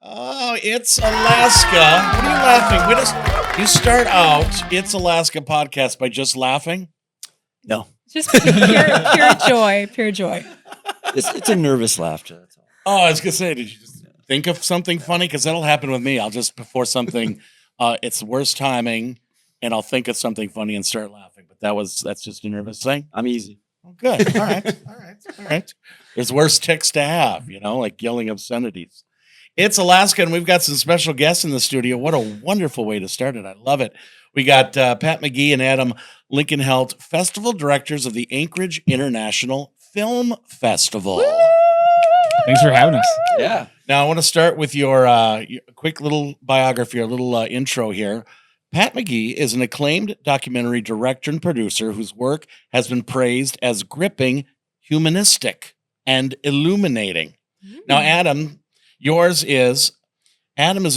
Oh, it's Alaska. What are you laughing? You start out, It's Alaska podcast by just laughing? No. Just pure joy, pure joy. It's a nervous laughter. That's all. Oh, I was going to say, did you just think of something funny? Because that'll happen with me. I'll just, before something, it's the worst timing, and I'll think of something funny and start laughing. But that's just a nervous thing. I'm easy. Oh, good. All right. There's worse tics to have, like yelling obscenities. It's Alaska, and we've got some special guests in the studio. What a wonderful way to start it. I love it. We got Pat McGee and Adam Linkenhelt, festival directors of the Anchorage International Film Festival. Woo! Thanks for having us. Yeah. Now, I want to start with your quick little biography, a little intro here. Pat McGee is an acclaimed documentary director and producer whose work has been praised as gripping, humanistic, and illuminating. Now, Adam is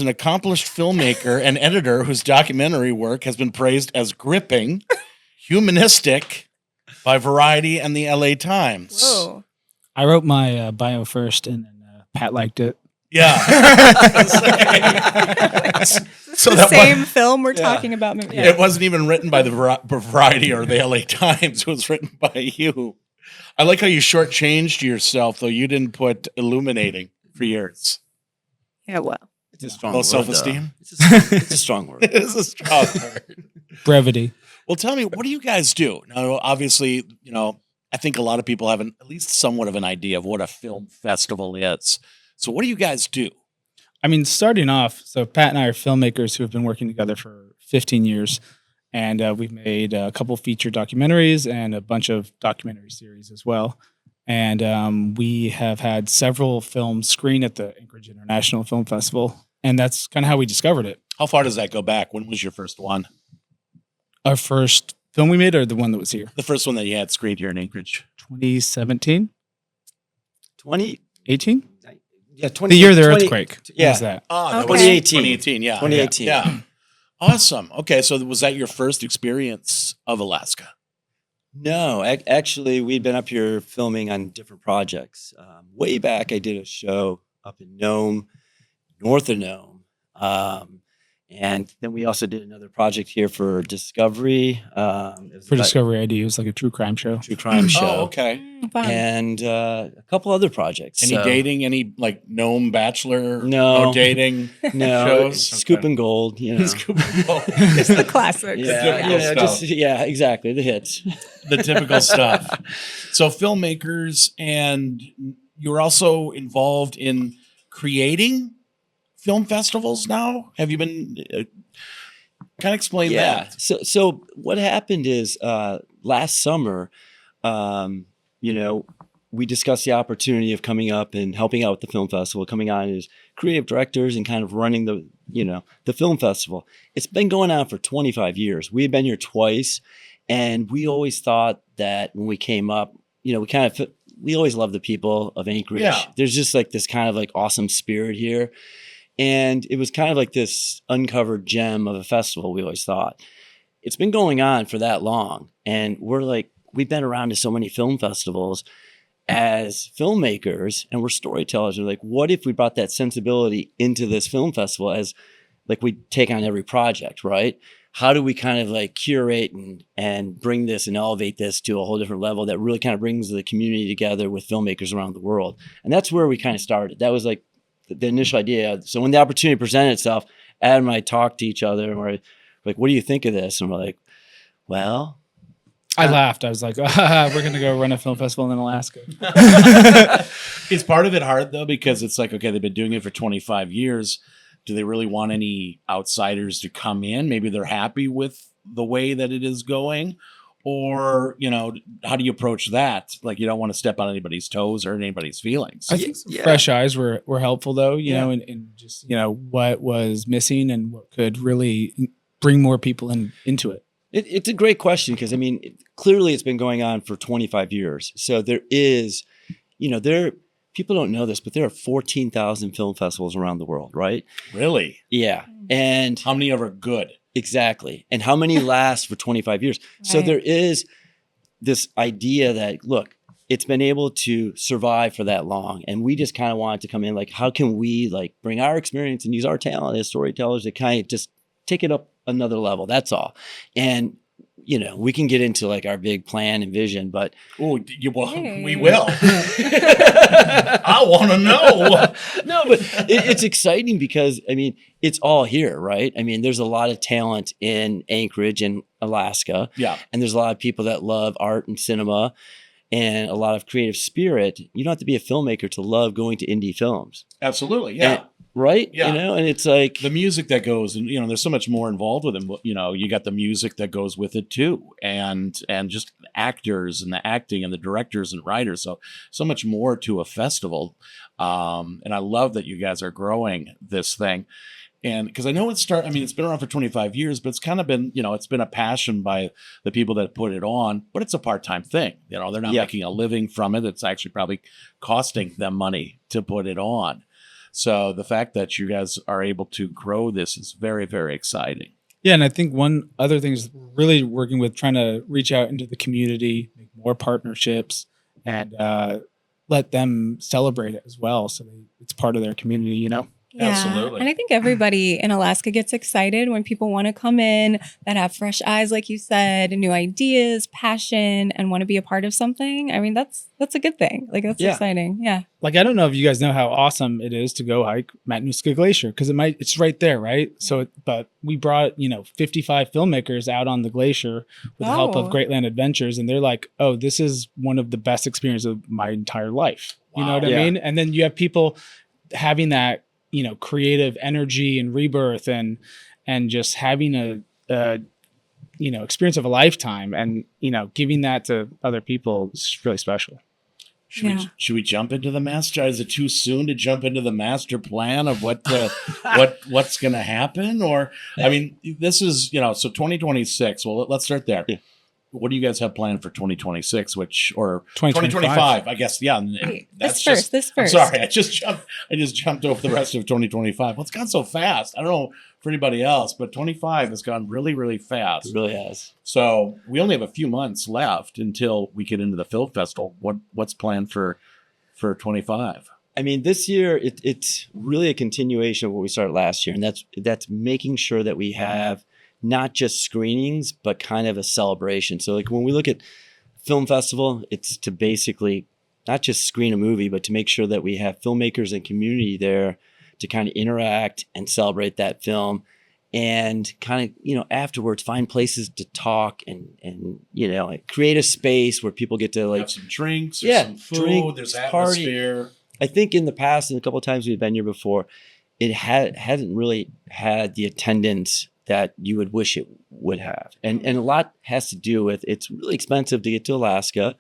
an accomplished filmmaker and editor whose documentary work has been praised as gripping, humanistic by Variety and the LA Times. Whoa. I wrote my bio first, and then Pat liked it. Yeah. So the same film we're talking about. Yeah. It wasn't even written by the Variety or the LA Times. It was written by you. I like how you shortchanged yourself, though. You didn't put illuminating for years. Yeah, well. It's a strong Low word. self-esteem? It's a strong word. It is a strong word. Brevity. Well, tell me, what do you guys do? Now, obviously, I think a lot of people have at least somewhat of an idea of what a film festival is. So what do you guys do? I mean, starting off, so Pat and I are filmmakers who have been working together for 15 years, and we've made a couple feature documentaries and a bunch of documentary series as well. And we have had several films screen at the Anchorage International Film Festival, and that's kind of how we discovered it. How far does that go back? When was your first one? Our first film we made, or the one that was here? The first one that you had screened here in Anchorage. 2017? 2018? Yeah, the year of the earthquake. Yeah. Was that? Oh, Okay. 2018. 2018, yeah. 2018. Yeah. Awesome. Okay, so was that your first experience of Alaska? No, actually, we'd been up here filming on different projects. Way back, I did a show up in Nome, north of Nome. And then we also did another project here for Discovery. For Discovery ID, it was like a true crime show. True crime show. Oh, okay. Fun. And a couple other projejects. Any dating? Any like Gnome Bachelor? No. Dating No, shows? Scoop Okay. and Gold, Scoop and Gold. It's the classics. Exactly, the hits. The typical stuff. So filmmakers, and you're also involved in creating film festivals now? Have you been kind of explain that? So what happened is last summer, we discussed the opportunity of coming up and helping out with the film festival, coming on as creative directors and kind of running the film festival. It's been going on for 25 years. We've been here twice, and we always thought that when we came up, we always loved the people of Anchorage. Yeah. There's just like this kind of like awesome spirit here. And it was kind of like this uncovered gem of a festival, we always thought. It's been going on for that long. And we've been around to so many film festivals as filmmakers, and we're storytellers. We're like, what if we brought that sensibility into this film festival as like we take on every project, right? How do we kind of like curate and bring this and elevate this to a whole different level that really kind of brings the community together with filmmakers around the world? And that's where we kind of started. That was like the initial idea. So when the opportunity presented itself, Adam and I talked to each other, and we're like, what do you think of this? And we're like, well, I laughed. I was like, we're going to go run a film festival in Alaska. Is part of it hard, though, because it's like, okay, they've been doing it for 25 years. Do they really want any outsiders to come in? Maybe they're happy with the way that it is going. Or, how do you approach that? Like, you don't want to step on anybody's toes or anybody's feelings. I think fresh eyes were helpful, though, and just, what was missing and what could really bring more people into it. It's a great question because, clearly it's been going on for 25 years. So there is, people don't know this, but there are 14,000 film festivals around the world, right? Really? Yeah. And how many are good? Exactly. And how many last for 25 years? Right. So there is this idea that, look, it's been able to survive for that long. And we just kind of wanted to come in like, how can we like bring our experience and use our talent as storytellers to kind of just take it up another level? That's all. And you know, we can get into like our big plan and vision, but we will. I want to know. No, but it's exciting because I mean, it's all here, right? I mean, there's a lot of talent in Anchorage and Alaska. Yeah. And there's a lot of people that love art and cinema and a lot of creative spirit. You don't have to be a filmmaker to love going to indie films. Absolutely. Yeah. And, right? Yeah. You know, and it's like the music that goes, and you know, there's so much more involved with it. You know, you got the music that goes with it too, and just actors and the acting and the directors and writers. So much more to a festival. And I love that you guys are growing this thing. And because I know it's been around for 25 years, but it's kind of been, you know, it's been a passion by the people that put it on, but it's a part-time thing. You know, they're not making a living from it. It's actually probably costing them money to put it on. So the fact that you guys are able to grow this is very, very exciting. Yeah, and I think one other thing is really working with trying to reach out into the community, make more partnerships, and let them celebrate it as well. So it's part of their community, you know? Yeah. Absolutely. And I think everybody in Alaska gets excited when people want to come in that have fresh eyes, like you said, new ideas, passion, and want to be a part of something. I mean, that's a good thing. Like, that's exciting. Yeah. Like, I don't know if you guys know how awesome it is to go hike Matanuska Glacier, because it's right there, right? So, but we brought, 55 filmmakers out on the glacier with the help of Great Land Adventures. And they're like, oh, this is one of the best experiences of my entire life. You know what I mean? And then you have people having that, creative energy and rebirth and just having a experience of a lifetime and, giving that to other people is really special. Should we jump into the master? Is it too soon to jump into the master plan of what what's going to happen? Or, I mean, this is, so 2026, well, let's start there. Yeah. What do you guys have planned for 2026? Or 2025, I guess. Yeah. Wait, that's this first. I'm sorry. I just jumped over the rest of 2025. Well, it's gone so fast. I don't know for anybody else, but 25 has gone really, really fast. It really has. So we only have a few months left until we get into the film festival. What's planned for 25? I mean, this year it's really a continuation of what we started last year, and that's making sure that we have not just screenings, but kind of a celebration. So like when we look at film festival, it's to basically not just screen a movie, but to make sure that we have filmmakers and community there to kind of interact and celebrate that film and kind of, afterwards find places to talk and like create a space where people get to like have some drinks, or some food, there's atmosphere. Party. I think in the past and a couple of times we've been here before, it hasn't really had the attendance that you would wish it would have. And a lot has to do with it's really expensive to get to Alaska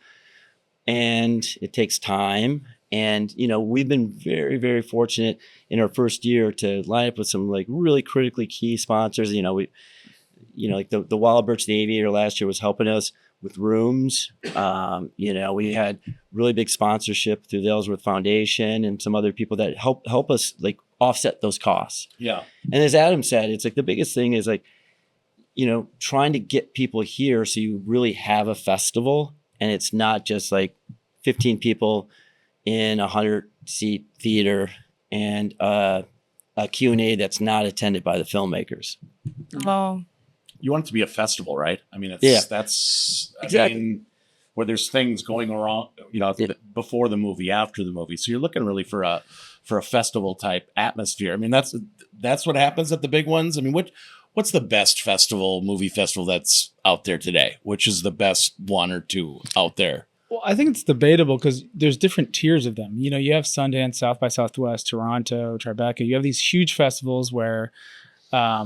and it takes time. And, we've been very, very fortunate in our first year to line up with some like really critically key sponsors. Like the Wild Birch, the Aviator last year was helping us with rooms. We had really big sponsorship through the Ellsworth Foundation and some other people that help us like offset those costs. Yeah. And as Adam said, it's like the biggest thing is like, trying to get people here so you really have a festival and it's not just like 15 people in a 100-seat theater and a Q&A that's not attended by the filmmakers. Oh. You want it to be a festival, right? I mean, that's exactly. I mean, where there's things going around, before the movie, after the movie. So you're looking really for a festival type atmosphere. I mean, that's what happens at the big ones. I mean, what's the best movie festival that's out there today? Which is the best one or two out there? Well, I think it's debatable because there's different tiers of them. You have Sundance, South by Southwest, Toronto, Tribeca. You have these huge festivals where, a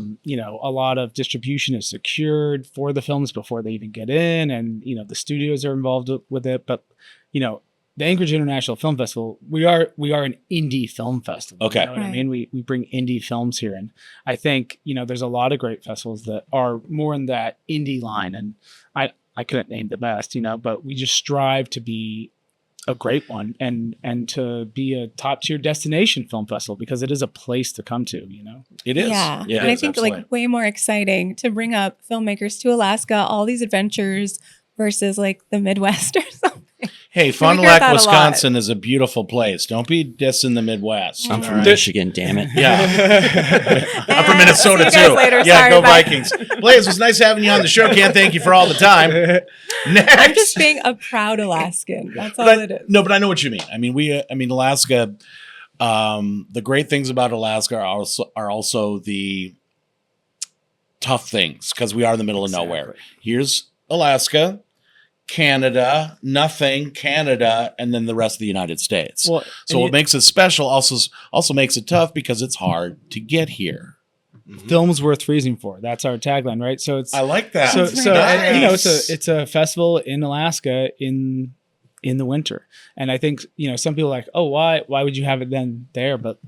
lot of distribution is secured for the films before they even get in, and the studios are involved with it. But the Anchorage International Film Festival, we are an indie film festival. Okay, you know what I mean? We bring indie films here, and I think there's a lot of great festivals that are more in that indie line, and I couldn't name the best, but we just strive to be a great one and to be a top tier destination film festival because it is a place to come to, It is. Yeah. Yeah, and I think absolutely. like way more exciting to bring up filmmakers to Alaska, all these adventures versus like the Midwest or something. Hey, we Fond du hear Lac, that a lot? Wisconsin is a beautiful place. Don't be dissing the Midwest. I'm Mm. from all right? Michigan, damn it. Yeah. I'm from Minnesota See you guys too. later. Yeah, Sorry, go bye. Vikings. Blaze, it was nice having you on the show. Can't thank you for all the time. I'm Next. just being a proud Alaskan. That's all But it is. No, but I know what you mean. I mean, Alaska. The great things about Alaska are also the tough things because we are in the middle of nowhere. Here's Alaska, Canada, nothing, Canada, and then the rest of the United States. Well, So what makes it special also makes it tough because it's hard to get here. film's worth freezing for. That's our tagline, right? So it's I like that. so That's so right. and, you know Nice. it's a festival in Alaska in the winter, and I think some people are like, oh, why would you have it then there? But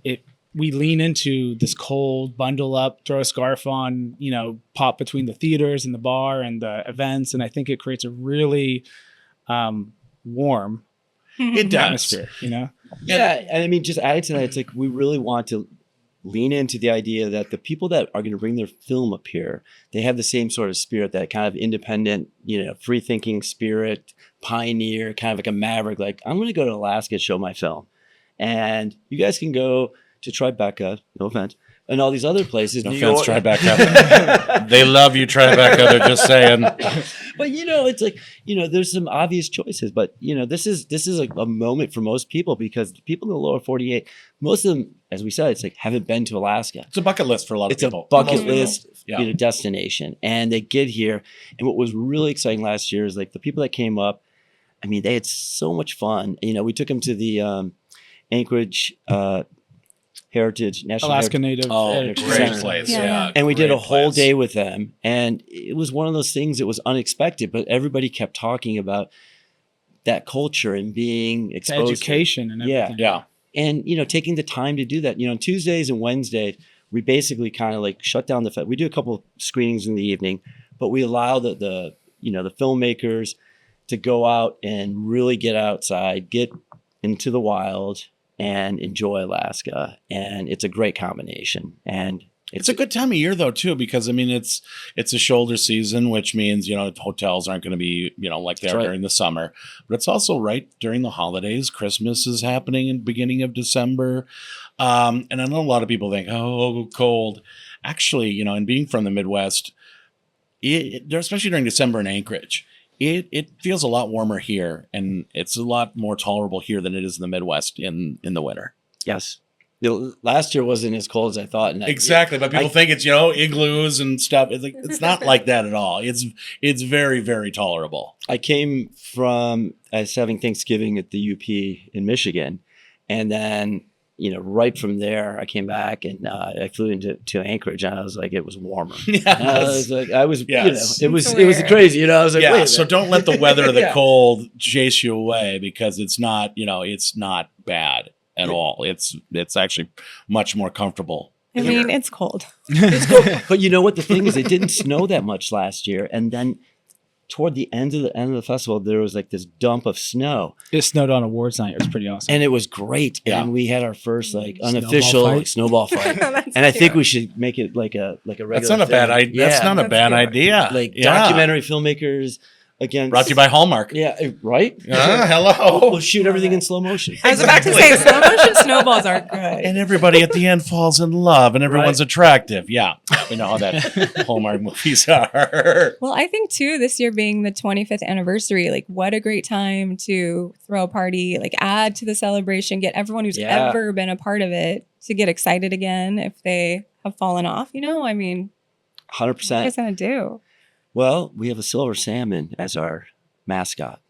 we lean into this cold, bundle up, throw a scarf on, pop between the theaters and the bar and the events, and I think it creates a really warm It does. atmosphere. Yeah, and I mean, just adding to that, it's like we really want to lean into the idea that the people that are going to bring their film up here, they have the same sort of spirit, that kind of independent, free thinking spirit, pioneer, kind of like a maverick. Like, I'm going to go to Alaska to show my film, and you guys can go to Tribeca, no offense, and all these other places. No New offense, York. Tribeca. They love you, Tribeca. They're just saying. But it's like there's some obvious choices, but this is a moment for most people, because the people in the lower 48, most of them, as we said, it's like haven't been to Alaska. It's a bucket list for a lot of It's a people. bucket Most people. list Yeah. destination, and they get here. And what was really exciting last year is like the people that came up. I mean, they had so much fun. We took them to the Anchorage Heritage National Alaska Heritage. Native. Oh, Heritage great Center. place. Yeah. Yeah. And we did a great whole place. day with them, and it was one of those things that was unexpected, but everybody kept talking about that culture and being exposed to it. Education and Yeah. everything. Yeah. And taking the time to do that. On Tuesdays and Wednesdays, we basically kind of like shut down we do a couple screenings in the evening, but we allow the filmmakers to go out and really get outside, get into the wild, and enjoy Alaska. And it's a great combination. And It's a good time of year though too, because I mean it's a shoulder season, which means hotels aren't going to be like they That's are right. during the summer, but it's also right during the holidays. Christmas is happening in the beginning of December, and I know a lot of people think, oh, cold. Actually, and being from the Midwest, especially during December in Anchorage, it feels a lot warmer here, and it's a lot more tolerable here than it is in the Midwest in the winter. yes. Last year wasn't as cold as I thought. And Exactly, but people think it's igloos and stuff. It's not like that at all. It's very, very tolerable. I came from having Thanksgiving at the UP in Michigan, and then right from there I came back and I flew to Anchorage, and I was like, it was warmer. And I was like, Yes. it was Weird. crazy. I was like, Yeah, wait a so minute. don't let the weather or the Yeah. cold chase you away, because it's not bad at all. It's actually much more comfortable. I mean, it's cold. It's cool. But you know what? The thing is, it didn't snow that much last year, and then toward the end of the festival, there was like this dump of snow, It snowed on awards night. It was pretty awesome. and it was great. Yeah. And we had our first Snowball unofficial fight. snowball fight. That's And I think cute. we should make it like a regular. That's not a bad thing. idea. That's not a That's bad cute. idea. Like Yeah. documentary filmmakers against. Brought to you by Hallmark. Yeah, right. Hello. We'll shoot everything in slow motion. I was about to Exactly. say slow motion snowballs are good. And everybody at the end falls in love, and everyone's attractive. Yeah, we know how that Hallmark movies are. Well, I think too, this year being the 25th anniversary, like what a great time to throw a party, like add to the celebration, get everyone who's Yeah. ever been a part of it to get excited again if they have fallen off. I mean, what are you 100%. guys gonna do? Well, we have a silver salmon as our mascot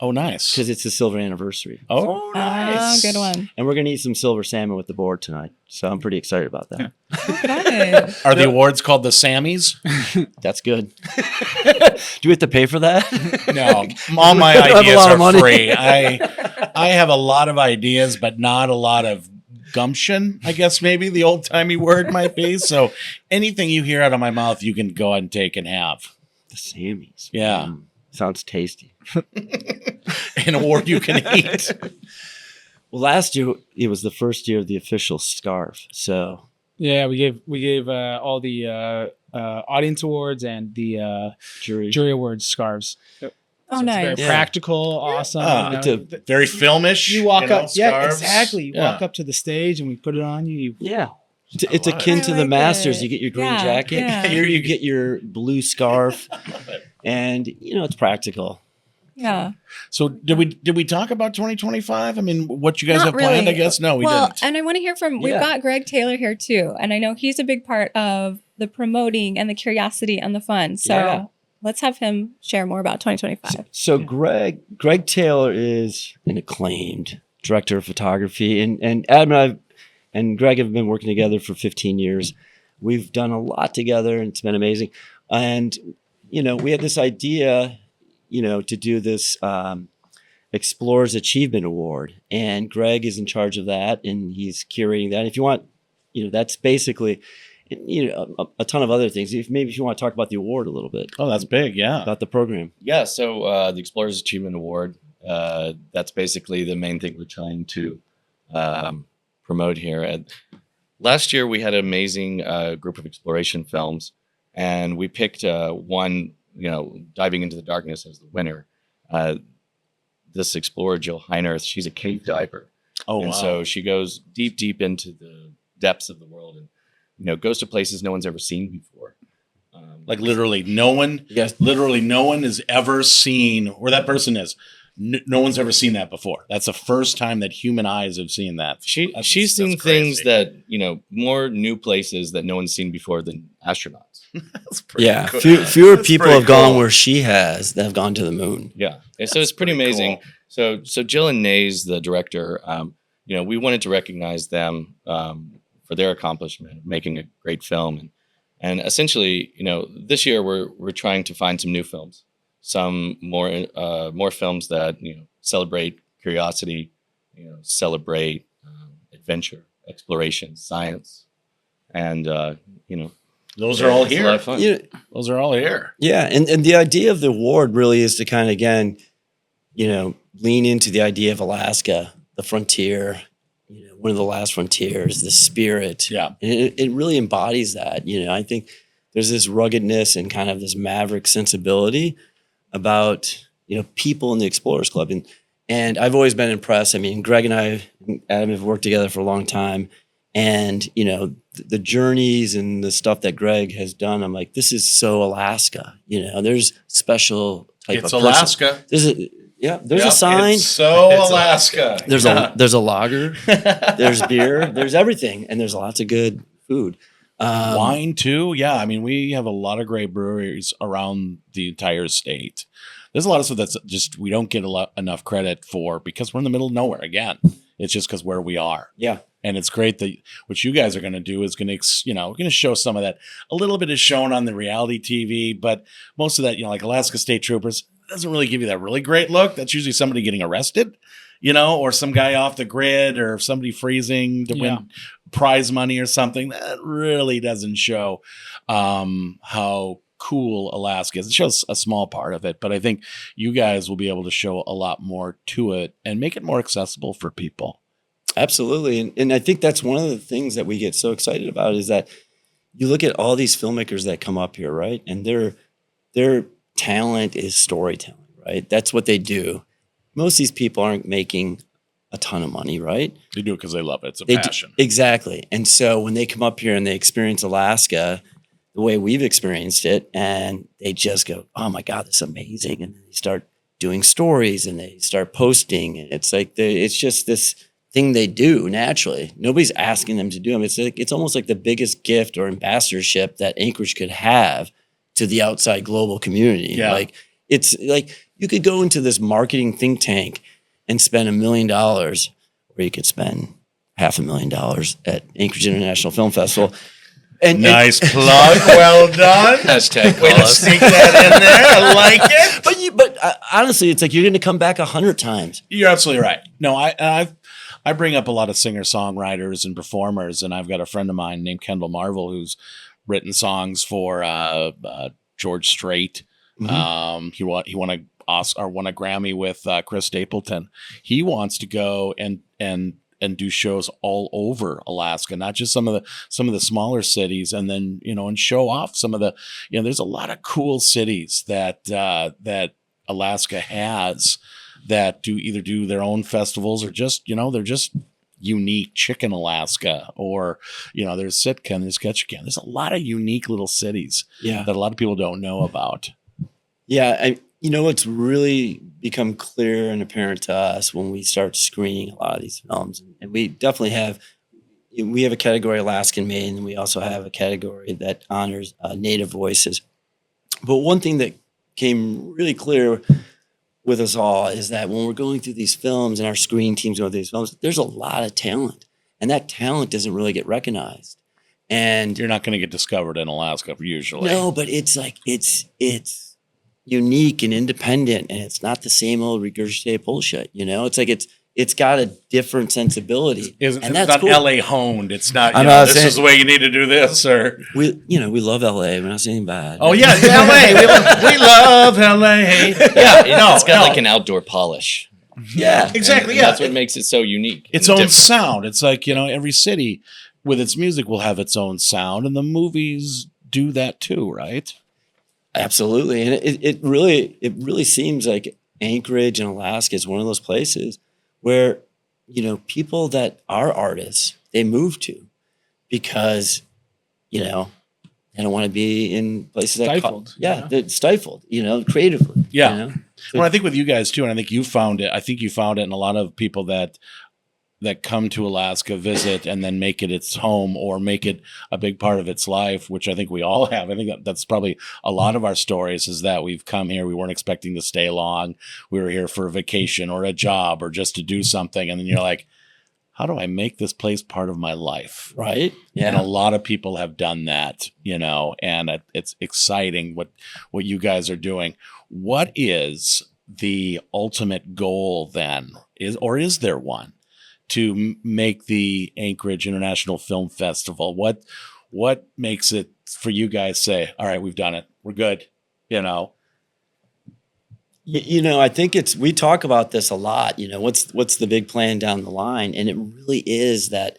Oh, nice. because it's the silver anniversary, Oh, nice. Oh, good one. and we're gonna eat some silver salmon with the board tonight. So I'm pretty excited about that. Good. Are the awards called the Sammys? That's good. Do we have to pay for that? No, all my I don't have a ideas lot of are money. free. I have a lot of ideas, but not a lot of gumption, I guess maybe the old timey word might be. So anything you hear out of my mouth, you can go ahead and take and have. The Sammys. Yeah. Sounds tasty. An award you can eat. Well, last year it was the first year of the official scarf. So Yeah, we gave all the audience awards and the jury. jury awards scarves. Oh, So it's nice. very Yeah. practical, awesome. It's a- Very filmish. you walk up, yeah, scarves. exactly. You Yeah. walk up to the stage and we put it on you. Yeah. It's I love akin it. to I the like Masters. it. You get your green Yeah, jacket, yeah. here you get your blue scarf, and it's practical. Yeah. So did we talk about 2025? I mean, what you guys Not have planned? I really. guess no, we Well, didn't. and I want to hear from, we've Yeah. got Greg Taylor here too. And I know he's a big part of the promoting and the curiosity and the fun. So Yeah. let's have him share more about 2025. So Greg Taylor is an acclaimed director of photography, and Adam and Greg have been working together for 15 years. We've done a lot together, and it's been amazing. And we had this idea, to do this Explorers Achievement Award, and Greg is in charge of that, and he's curating that. If you want, that's basically, a ton of other things. Maybe if you want to talk about the award a little bit, Oh, that's big. Yeah. about the program. Yeah, so the Explorers Achievement Award, that's basically the main thing we're trying to promote here. And last year, we had an amazing group of exploration films, and we picked one, Diving into the Darkness as the winner. This explorer, Jill Heinerth, she's a cave diver. Oh, And wow. so she goes deep into the depths of the world and, goes to places no one's ever seen before. Like literally no one has ever seen where that person is. No one's ever seen that before. That's the first time that human eyes have seen that. She's seen that's things crazy. that, more new places that no one's seen before than astronauts. That's pretty Yeah, cool. fewer That's people pretty have gone cool. where she has that have gone to the moon. Yeah. And so it's pretty pretty amazing. So Jill and Nays, the director, we wanted to recognize them for their accomplishment of making a great film. And essentially, this year we're trying to find some new films, some more films that, celebrate curiosity, celebrate adventure, exploration, science. And, Those are all it's a here. lot of fun. Those are all here. Yeah, and the idea of the award really is to kind of, again, lean into the idea of Alaska, the frontier, one of the last frontiers, the spirit. Yeah. And it really embodies that. I think there's this ruggedness and kind of this maverick sensibility about, people in the Explorers Club. And I've always been impressed. I mean, Greg and I, Adam, have worked together for a long time. And, the journeys and the stuff that Greg has done, I'm like, this is so Alaska. There's special type It's of person. Alaska. There's a Yep, sign. It's so Alaska. There's a lager. There's beer. There's everything, and there's lots of good food. Wine too. Yeah. I mean, we have a lot of great breweries around the entire state. There's a lot of stuff that's just we don't get enough credit for because we're in the middle of nowhere. Again, it's just because where we are. Yeah. And it's great that what you guys are going to do is going to, we're going to show some of that. A little bit is shown on the reality TV, but most of that, like Alaska State Troopers, doesn't really give you that really great look. That's usually somebody getting arrested, or some guy off the grid or somebody freezing to win prize money or something. That really doesn't show how cool Alaska is. It shows a small part of it, but I think you guys will be able to show a lot more to it and make it more accessible for people. Absolutely. And I think that's one of the things that we get so excited about is that you look at all these filmmakers that come up here, right? And their talent is storytelling, right? That's what they do. Most of these people aren't making a ton of money, right? They do it because they love it. It's a They do- passion. Exactly. And so when they come up here and they experience Alaska the way we've experienced it, and they just go, oh my God, this is amazing. And they start doing stories and they start posting. And it's like, it's just this thing they do naturally. Nobody's asking them to do them. It's almost like the biggest gift or ambassadorship that Anchorage could have to the outside global community. Yeah. Like, it's like you could go into this marketing think tank and spend $1 million, or you could spend $500,000 at Anchorage International Film Festival. And Nice plug. Well done. Hashtag Way call to us. sneak that in there. I like it. But honestly, it's like you're going to come back 100 times. You're absolutely right. No, I bring up a lot of singer-songwriters and performers, and I've got a friend of mine named Kendall Marvel who's written songs for George Strait. Mhm. He won won a Grammy with Chris Stapleton. He wants to go and do shows all over Alaska, not just some of the smaller cities, and then and show off some of the there's a lot of cool cities that Alaska has that do their own festivals or just, they're just unique. Chicken Alaska, or, there's Sitka, there's Ketchikan. There's a lot of unique little cities that a lot of people don't know about. Yeah. What's really become clear and apparent to us when we start screening a lot of these films, and we definitely have a category Alaskan made, and we also have a category that honors Native voices. But one thing that came really clear with us all is that when we're going through these films and our screen teams going through these films, there's a lot of talent, and that talent doesn't really get recognized. And you're not going to get discovered in Alaska usually. No, but it's like it's unique and independent, and it's not the same old regurgitated bullshit. It's like it's got a different sensibility. It's that's not cool. LA honed. It's not, this saying, is the way you need to do this, or we love LA. We're not saying bad. Oh yeah, LA. We love LA. Yeah, it's got like an outdoor polish. Yeah, exactly. And that's what makes it so unique. Its own sound. It's like, every city with its music will have its own sound, and the movies do that too, right? Absolutely. And it really seems like Anchorage and Alaska is one of those places where, people that are artists, they move to because, they don't want to be in places stifled. They're stifled, creatively. Yeah. Well, I think with you guys too, and I think you found it. I think you found it in a lot of people that come to Alaska, visit, and then make it its home or make it a big part of its life, which I think we all have. I think that's probably a lot of our stories, is that we've come here. We weren't expecting to stay long. We were here for a vacation or a job or just to do something. And then you're like, how do I make this place part of my life? Right. Yeah. And a lot of people have done that, and it's exciting what you guys are doing. What is the ultimate goal then? Is there one? To make the Anchorage International Film Festival? What makes it for you guys say, all right, we've done it, we're good, I think we talk about this a lot, what's the big plan down the line? And it really is that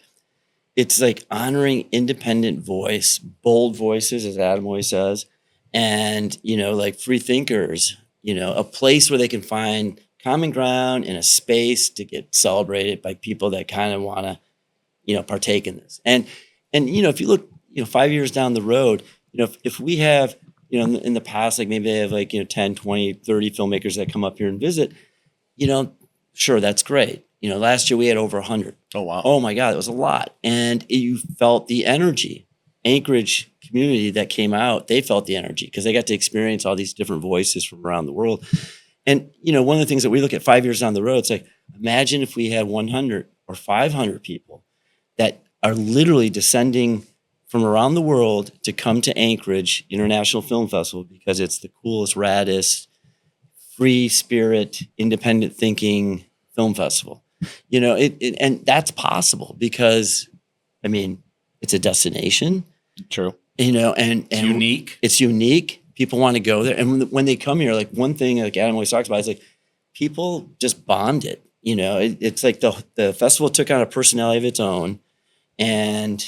it's like honoring independent voice, bold voices, as Adam always says, and, like free thinkers, a place where they can find common ground in a space to get celebrated by people that kind of want to, partake in this. And if you look, 5 years down the road, if we have, in the past, like maybe they have like, 10, 20, 30 filmmakers that come up here and visit, sure, that's great. Last year we had over 100. Oh, wow. Oh my God, it was a lot. And you felt the energy. Anchorage community that came out, they felt the energy because they got to experience all these different voices from around the world. And, one of the things that we look at 5 years down the road, it's like, imagine if we had 100 or 500 people that are literally descending from around the world to come to Anchorage International Film Festival because it's the coolest, raddest, free spirit, independent thinking film festival. And that's possible because, it's a destination. True. And it's unique. It's unique. People want to go there. And when they come here, like one thing like Adam always talks about is like people just bonded. It's like the festival took on a personality of its own. And,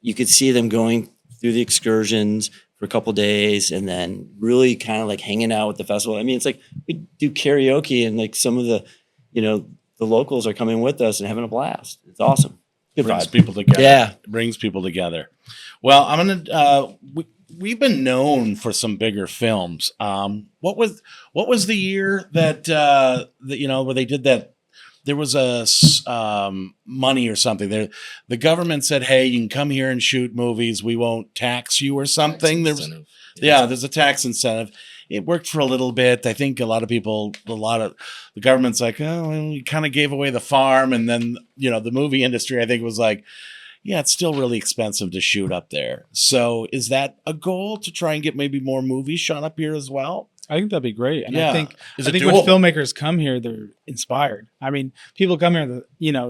you could see them going through the excursions for a couple of days and then really kind of like hanging out with the festival. It's like we do karaoke and like some of the, the locals are coming with us and having a blast. It's awesome. Good brings people together. Yeah. It brings people together. Well, I'm going to, we've been known for some bigger films. What was the year that where they did that? There was a money or something. The government said, "Hey, you can come here and shoot movies. We won't tax you or something." There's a tax incentive. It worked for a little bit. I think the government's like, oh, well, we kind of gave away the farm, and then the movie industry, I think, was like, yeah, it's still really expensive to shoot up there. So is that a goal to try and get maybe more movies shot up here as well? I think that'd be great. And Yeah. I think Is when it doable? filmmakers come here, they're inspired. People come here,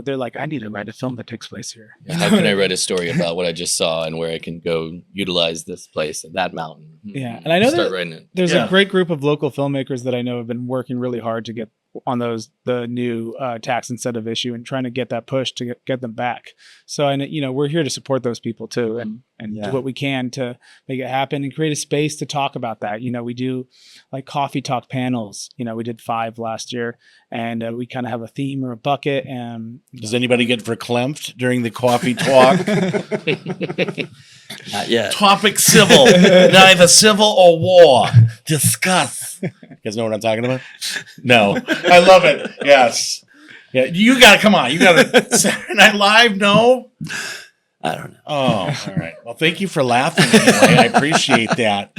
they're like, I need to write a film that takes place here. How can I write a story about what I just saw and where I can go utilize this place and that mountain? Yeah. And I know Start writing it. there's Yeah. a great group of local filmmakers that I know have been working really hard to get on the new tax incentive issue and trying to get that push to get them back. So, and we're here to support those people too, and do what we can to make it happen and create a space to talk about that. We do like coffee talk panels. We did 5 last year, and we kind of have a theme or a bucket. And does anybody get verklempt during the coffee talk? Not yet. Topic civil, neither civil or war. Discuss. You guys know what I'm talking about? No, I love it. Yes. Yeah, you got to come on. You got to Saturday Night Live. No, I don't know. Oh, all right. Well, thank you for laughing. Anyway. I appreciate that.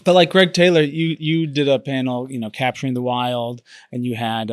But like Greg Taylor, you did a panel, capturing the wild, and you had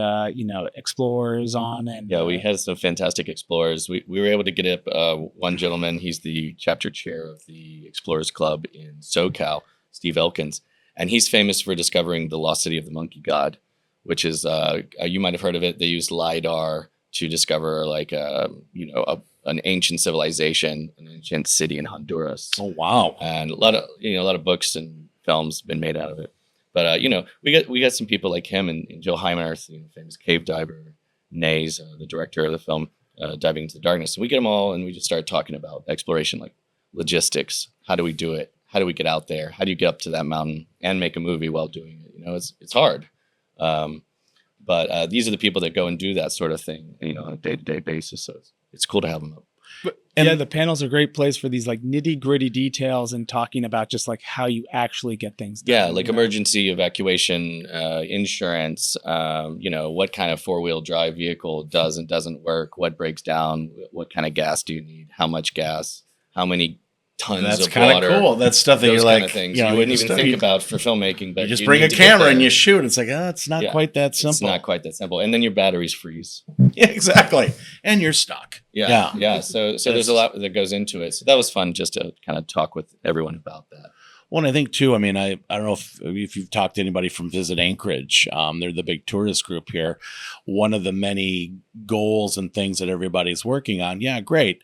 explorers on, and yeah, we had some fantastic explorers. We were able to get up one gentleman. He's the chapter chair of the Explorers Club in SoCal, Steve Elkins, and he's famous for discovering the lost city of the monkey god, which is you might have heard of it. They use LiDAR to discover like an ancient civilization, an ancient city in Honduras. Oh wow! And a lot of books and films been made out of it. But we got some people like him and Jill Heimerth, famous cave diver, Nays, the director of the film Diving into the Darkness. And we get them all, and we just start talking about exploration, like logistics. How do we do it? How do we get out there? How do you get up to that mountain and make a movie while doing it? It's hard. But these are the people that go and do that sort of thing, on a day-to-day basis. So it's cool to have them up. The panels are a great place for these like nitty gritty details and talking about just like how you actually get things done. Yeah, like emergency evacuation, insurance, what kind of 4-wheel drive vehicle does and doesn't work, what breaks down, what kind of gas do you need, how much gas, how many tons That's of kind water. of cool. That's stuff that Those you're kind like, of things you wouldn't even think about for filmmaking. But you just bring a need to get camera and there. you shoot. It's like, it's not quite that simple. It's not quite that simple. And then your batteries freeze. Yeah, exactly. And you're stuck. Yeah. So there's a lot that goes into it. So that was fun just to kind of talk with everyone about that. Well, and I think too, I don't know if you've talked to anybody from Visit Anchorage. They're the big tourist group here. One of the many goals and things that everybody's working on. Yeah, great.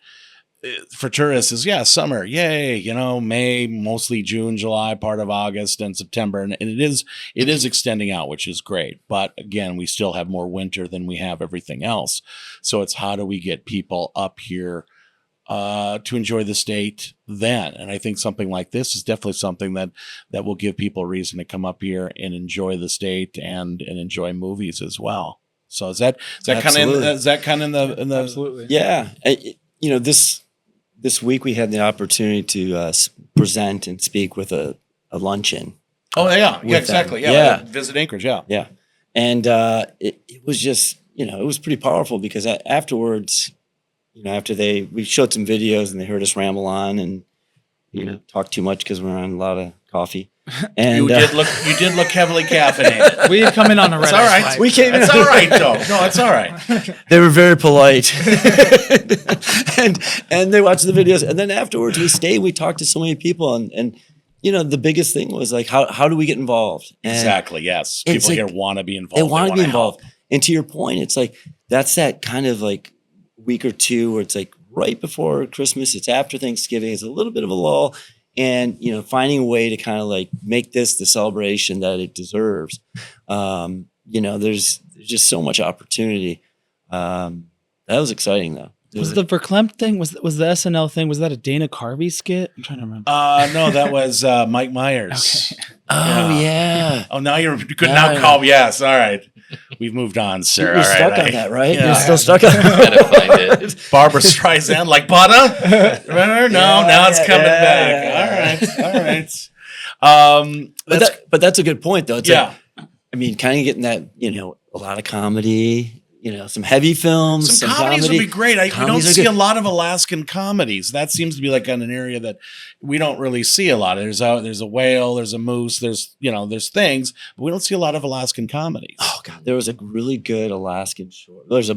For tourists is summer, yay, May, mostly June, July, part of August and September. And it is extending out, which is great. But again, we still have more winter than we have everything else. So it's how do we get people up here to enjoy the state then? And I think something like this is definitely something that will give people a reason to come up here and enjoy the state and enjoy movies as well. So is that kind of in the Absolutely. Yeah. This week we had the opportunity to present and speak with a luncheon. Oh yeah, exactly. Yeah. Visit Anchorage. Yeah. And it was just, it was pretty powerful because afterwards, after we showed some videos and they heard us ramble on and, talk too much because we're on a lot of coffee. And you did look heavily caffeinated. We come in on a red. It's all right. Flight. We came in. It's all right though. No, it's all right. They were very polite. and they watched the videos. And then afterwards we stayed, we talked to so many people and the biggest thing was like, how do we get involved? And exactly. Yes. People here want to be involved. They want to be involved. Help. And to your point, it's like, that's that kind of like week or two where it's like right before Christmas, it's after Thanksgiving, it's a little bit of a lull. And, finding a way to kind of like make this the celebration that it deserves. There's just so much opportunity. That was exciting though. Was the verklempt thing, was the SNL thing, was that a Dana Carvey skit? I'm trying to remember. No, that was Mike Myers. Okay. Oh yeah. Oh, now you're good. Now call. Yes. All right. We've moved on, sir. You're stuck on that, right? Yeah. You're still stuck on Gotta find it. Barbara Streisand, like butter. Remember? No, now it's coming back. All right. But that's a good point though. It's like, kind of getting that, a lot of comedy, some heavy films. Some comedies would be great. We don't see a lot of Alaskan comedies. That seems to be like an area that we don't really see a lot. There's a whale, there's a moose, there's things, but we don't see a lot of Alaskan comedies. Oh God, there was a really good Alaskan short. There's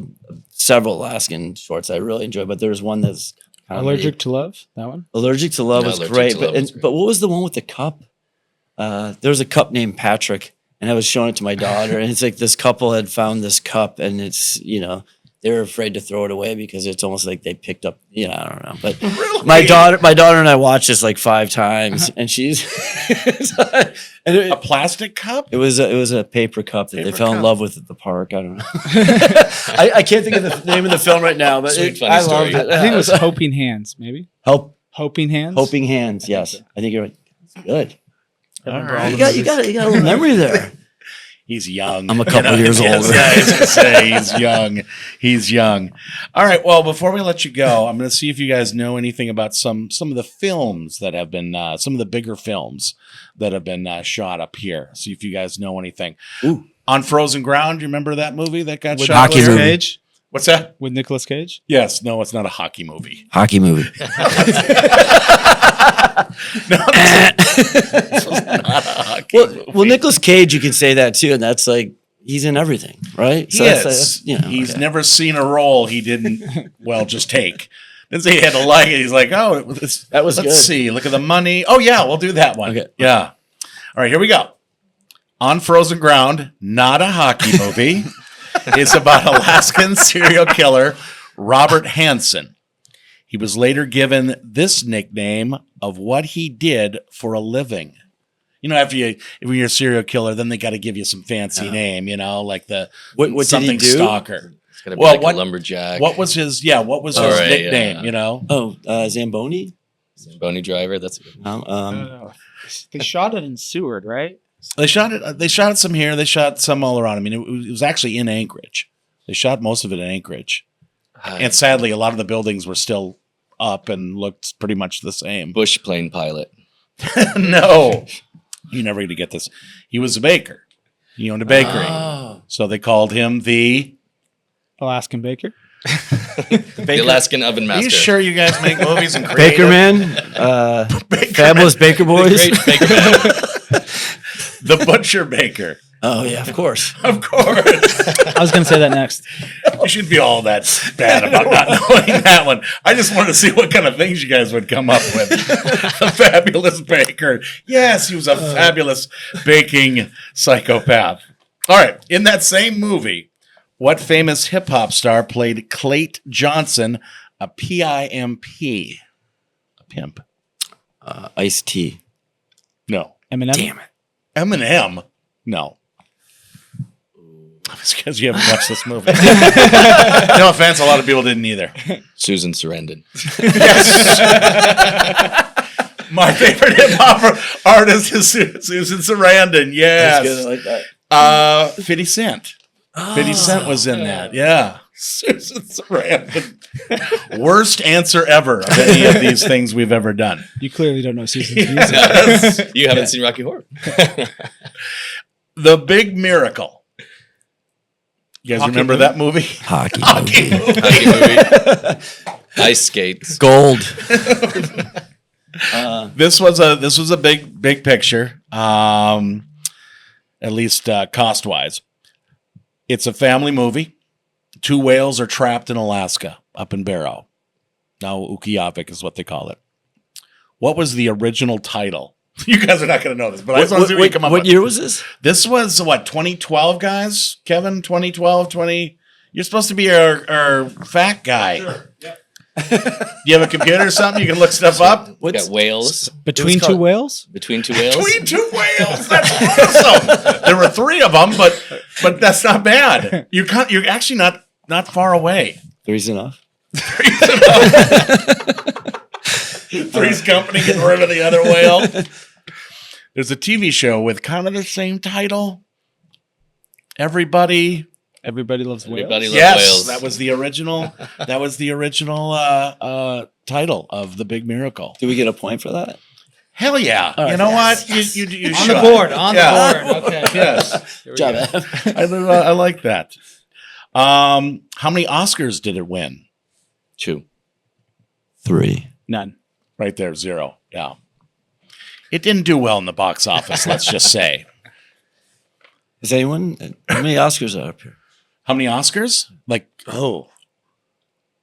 several Alaskan shorts I really enjoy, but there's one that's Allergic to Love. That one. Allergic to Love was great. But what was the one with the cup? There was a cup named Patrick. And I was showing it to my daughter, and it's like this couple had found this cup, and it's, they were afraid to throw it away because it's almost like they picked up. I don't know. But Really? my daughter and I watched this like 5 times, and she's and A plastic cup? it was a paper cup that they Paper fell in cup. love with at the park. I don't know. I can't think of the name of the film right now, but Sweet, funny I story. loved it. I think it was Hoping Hands, maybe. Hoping Hands. Hoping Hands. Yes, I think you're right. It's good. All right. You got a little memory there. He's young. I'm a couple years Yes, older. Yeah, I was going to say, he's young. He's young. All right. Well, before we let you go, I'm going to see if you guys know anything about some of the films that have been, some of the bigger films that have been shot up here. See if you guys know anything. Ooh. On Frozen Ground, you remember that movie that got With shot? Hockey Nicolas movie. Cage. What's that? With Nicolas Cage. Yes. No, it's not a hockey movie. Hockey movie. No, this was not a hockey movie. Well, Nicolas Cage, you can say that too, and that's like he's in everything, right? He that's is. He's okay. never seen a role he didn't, just take. Didn't say he had to like it. He's like, oh, That was let's good. see. Look at the money. Oh, yeah, we'll do that one. Okay. Yeah. All right, here we go. On Frozen Ground, not a hockey movie. It's about Alaskan serial killer Robert Hansen. He was later given this nickname of what he did for a living. If you're a serial killer, then they got to give you some fancy name, like the What did he something do? stalker. It's gonna be Well, like what- a lumberjack. What was his right, nickname, yeah. Zamboni. Zamboni driver? That's a good one. They shot it in Seward, right? They shot it some here, they shot some all around. I mean, it was actually in Anchorage. They shot most of it in Anchorage. And sadly, a lot of the buildings were still up and looked pretty much the same. Bush plane pilot. No. You're never going to get this. He was a baker. He owned a bakery. Oh. So they called him the... Alaskan Baker. The Alaskan oven Are master. you sure you guys make movies and create Baker Man. Fabulous Baker Boys. Great Baker Man. The Butcher Baker. Oh yeah, of course. Of course. I was going to say that next. You shouldn't be all that bad about not knowing that one. I just wanted to see what kind of things you guys would come up with. The Fabulous Baker. Yes, he was a fabulous baking psychopath. All right. In that same movie, what famous hip hop star played Clayt Johnson, a PIMP? A pimp. Ice-T. No. Eminem. Damn it. Eminem? No. It's because you haven't watched this movie. No offense, a lot of people didn't either. Susan Sarandon. My favorite hip hop artist is Susan Sarandon. Yes. That's good. I like that. 50 Cent. 50 Cent was in that. Yeah. Susan Sarandon. Worst answer ever of any of these things we've ever done. You clearly don't know Susan's music. Yes. You haven't seen Rocky Horror. The Big Miracle. You guys Hockey remember movie? that movie? Hockey Hockey movie. movie. Hockey movie. Ice skates. Gold. This was a big picture, at least cost wise. It's a family movie. 2 whales are trapped in Alaska, up in Barrow. Now Ukiyavik is what they call it. What was the original title? You guys are not going to know this, but I just want to see what you come up What with. year was this? This was what, 2012, guys? Kevin, 2012, 20. You're supposed to be our fact guy. Sure. Yeah. You have a computer or something? You can look stuff up? We got whales. Between two whales? Between two whales. Between 2 whales. That's awesome. There were 3 of them, but that's not bad. You're actually not far away. Three's enough. Three's Company getting rid of the other whale. There's a TV show with kind of the same title. Everybody Everybody Loves Whales. Everybody loves yes, whales. that was the original. That was the original title of The Big Miracle. Do we get a point for that? Hell yeah! All right. You know what? You On should. the board. On Yeah. the board. Okay. Yes, Here we Job, go. Ev. I like that. How many Oscars did it win? 2. 3. None. Right there, 0. Yeah, it didn't do well in the box office. Let's just say. Is anyone? How many Oscars are up here? How many Oscars?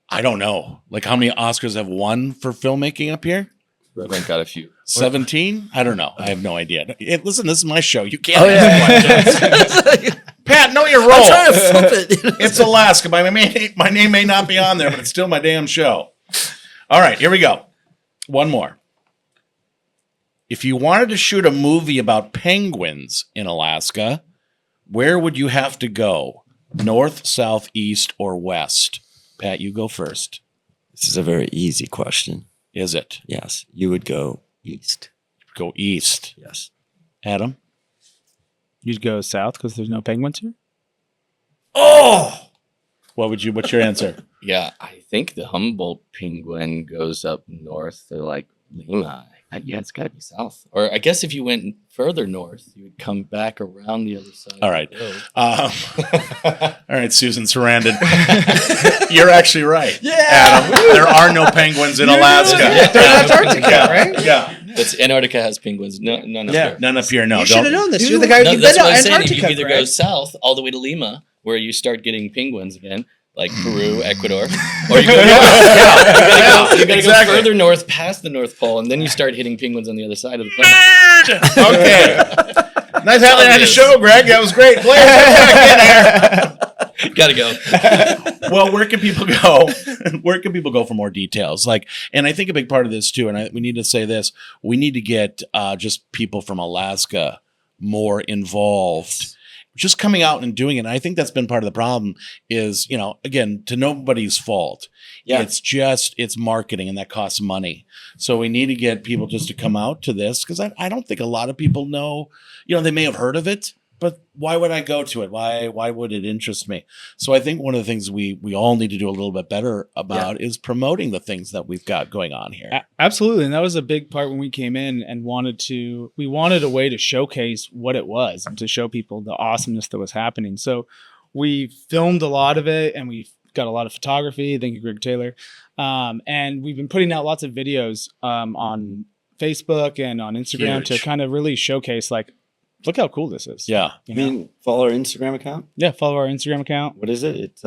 I don't know. Like how many Oscars have won for filmmaking up here? Reverend got a few. 17? I don't know. I have no idea. Listen, this is my show. You can't. Oh, ask yeah. questions. Pat, know your role. I'm trying to flip it. It's Alaska. My name may not be on there, but it's still my damn show. All right, here we go. One more. If you wanted to shoot a movie about penguins in Alaska, where would you have to go? North, south, east, or west? Pat, you go first. This is a very easy question. Is it? Yes, you would go east. Go east. Yes. Adam? You'd go south because there's no penguins here? Oh! What's your answer? Yeah, I think the Humboldt penguin goes up north to like Lima. Yeah, it's got to be south. Or I guess if you went further north, you would come back around the other side. All right. Of the road. All right, Susan Sarandon. You're actually right. Yeah. Adam, there are no penguins in Alaska. They're in Antarctica, right? Yeah. That's Antarctica has penguins. No, none up here. None up here, no. You should have Don't. known this. You're the guy No, who's that's been what to I'm saying. Antarctica. You either go Greg. south all the way to Lima, where you start getting penguins again, like Peru, Ecuador, or you gotta go Exactly. further north past the North Pole, and then you start hitting penguins on the other side of the planet. Okay. Nice having you on the show, Greg. That was great. Play it back in there. Gotta go. Well, where can people go? Where can people go for more details? And I think a big part of this too, and we need to say this: we need to get just people from Alaska more involved, just coming out and doing it. And I think that's been part of the problem. Is again, to nobody's fault. Yeah. It's marketing, and that costs money. So we need to get people just to come out to this because I don't think a lot of people know. They may have heard of it, but why would I go to it? Why would it interest me? So I think one of the things we all need to do a little bit better about is promoting the things that we've got going on here. Absolutely. And that was a big part when we came in and we wanted a way to showcase what it was and to show people the awesomeness that was happening. So we filmed a lot of it and we got a lot of photography. Thank you, Greg Taylor. And we've been putting out lots of videos on Facebook and on Instagram Huge. to kind of really showcase look how cool this is. Yeah. You mean follow our Instagram account? Yeah. Follow our Instagram account, What is it? It's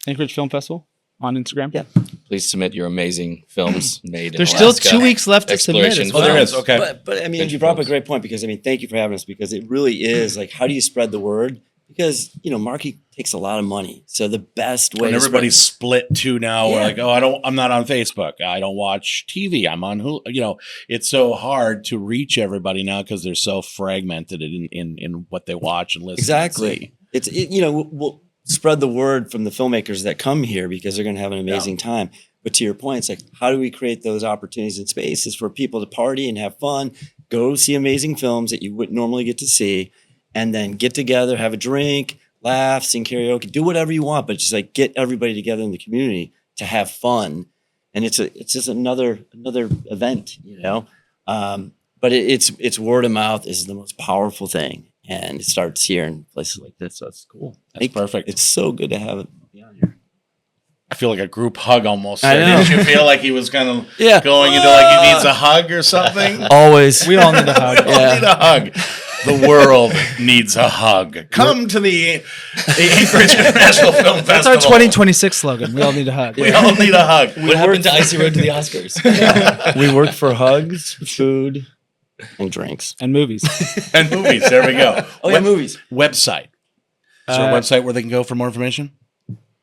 Anchorage Film Festival on Instagram. Yeah. Please submit your amazing films made in There's still Alaska. 2 weeks left to submit. Exploration as well. Oh, there is. Okay. But I mean, Thank you you, brought up a folks. great point because thank you for having us because it really is how do you spread the word? Because marketing takes a lot of money. So the best way When to everybody's split too now, we're Yeah. like, I'm not on Facebook. I don't watch TV. I'm on Hulu. It's so hard to reach everybody now because they're so fragmented in what they watch and listen. exactly. We'll spread the word from the filmmakers that come here because they're going to have an amazing time. But to your point, it's how do we create those opportunities and spaces for people to party and have fun, go see amazing films that you wouldn't normally get to see, and then get together, have a drink, laugh, sing karaoke, do whatever you want, but just get everybody together in the community to have fun. And it's just another event, But it's word of mouth is the most powerful thing, and it starts here in places like this. So it's cool. That's perfect. It's so good to have it on here. I feel like a group hug almost. I know. Didn't you feel like he was kind of Yeah. going into he needs a hug or something? Always. We all need a hug. We all need a hug. The world needs a hug. Come to the Anchorage International Film Festival. That's our 2026 slogan. We all need a hug. We all need a hug. What happened to Icy Road to the Oscars? We work for hugs, food, and drinks. And movies. And movies. There we go. Oh, yeah, movies. Website. Is there a website where they can go for more information?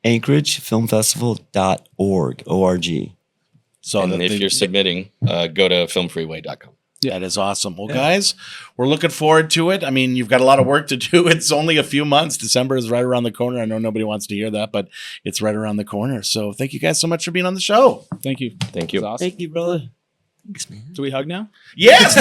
AnchorageFilmFestival.org. O-R-G. So And if you're submitting, go to filmfreeway.com. that is awesome. Well, guys, we're looking forward to it. I mean, you've got a lot of work to do. It's only a few months. December is right around the corner. I know nobody wants to hear that, but it's right around the corner. So thank you guys so much for being on the show. Thank you. Thank you. That's awesome. Thank you, brother. Thanks, man. Do we hug now? Yes.